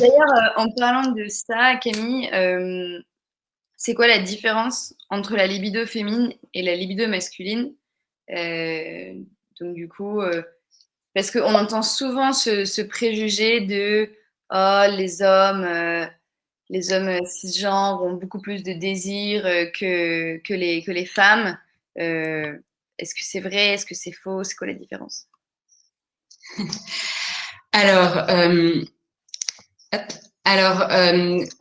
D'ailleurs, en parlant de ça, Camille, c'est quoi la différence entre la libido féminine et la libido masculine? Euh, donc du coup, parce qu'on entend souvent ce préjugé de oh, les hommes cisgenres ont beaucoup plus de désir que les femmes. Euh, Est-ce que c'est vrai? Est-ce que c'est faux? C'est quoi la différence? Alors, hop. Alors,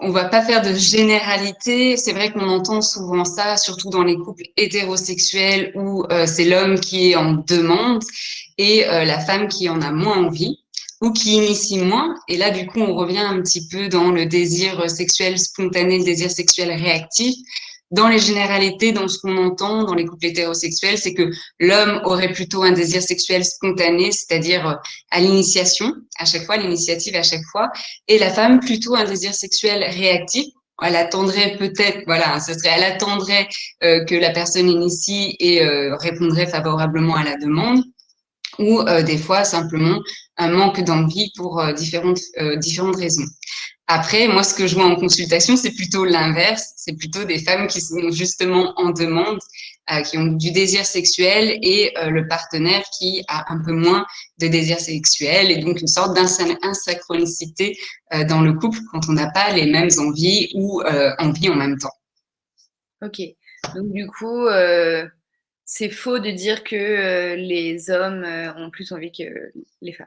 on va pas faire de généralité. C'est vrai qu'on entend souvent ça, surtout dans les couples hétérosexuels où c'est l'homme qui est en demande et la femme qui en a moins envie ou qui initie moins. Et là, du coup, on revient un petit peu dans le désir sexuel spontané, le désir sexuel réactif. Dans les généralités, dans ce qu'on entend dans les couples hétérosexuels, c'est que l'homme aurait plutôt un désir sexuel spontané, c'est-à-dire à l'initiation, à chaque fois, l'initiative à chaque fois, et la femme plutôt un désir sexuel réactif. Elle attendrait peut-être, voilà, elle attendrait que la personne initie et répondrait favorablement à la demande, ou des fois simplement un manque d'envie pour différentes raisons. Après, moi, ce que je vois en consultation, c'est plutôt l'inverse. C'est plutôt des femmes qui sont justement en demande, qui ont du désir sexuel et le partenaire qui a un peu moins de désir sexuel et donc une sorte d'insynchronicité dans le couple quand on n'a pas les mêmes envies ou envies en même temps. Ok. Donc du coup, c'est faux de dire que les hommes ont plus envie que les femmes.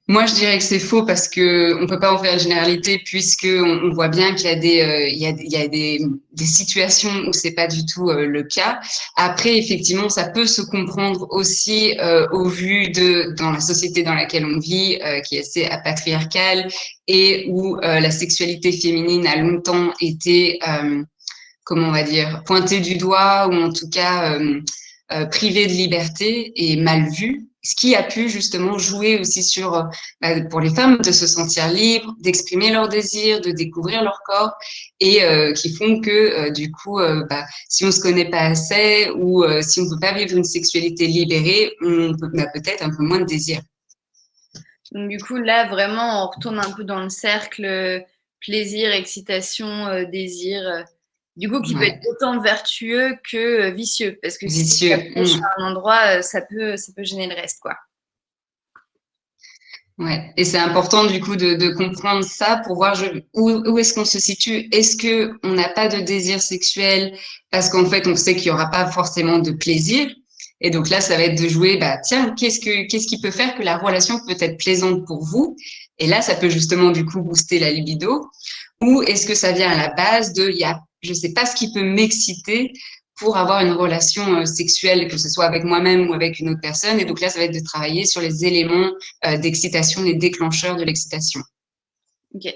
Moi, je dirais que c'est faux parce que on peut pas en faire une généralité puisque on voit bien qu'il y a il y a des situations où c'est pas du tout le cas. Après, effectivement, ça peut se comprendre aussi au vu de dans la société dans laquelle on vit, qui est assez patriarcale et où la sexualité féminine a longtemps été, comment on va dire, pointée du doigt ou en tout cas privée de liberté et mal vue, ce qui a pu justement jouer aussi sur, pour les femmes, de se sentir libres, d'exprimer leurs désirs, de découvrir leur corps, et qui font que du coup, si on se connaît pas assez ou si on peut pas vivre une sexualité libérée, a peut-être un peu moins de désir. Donc du coup, là, vraiment, on retourne un peu dans le cercle plaisir, excitation, désir. Du coup, qui peut être Ouais, autant vertueux que vicieux, parce que si on vicieux. s'accroche à un endroit, ça peut gêner le reste, quoi. Ouais, et c'est important du coup de comprendre ça pour voir où est-ce qu'on se situe. Est-ce que on n'a pas de désir sexuel parce qu'en fait on sait qu'il y aura pas forcément de plaisir. Et donc là, ça va être de jouer, bah tiens, qu'est-ce qui peut faire que la relation peut être plaisante pour vous? Et là, ça peut justement du coup booster la libido. Ou est-ce que ça vient à la base de, je sais pas ce qui peut m'exciter pour avoir une relation sexuelle, que ce soit avec moi-même ou avec une autre personne. Et donc là, ça va être de travailler sur les éléments d'excitation, les déclencheurs de l'excitation. Ok.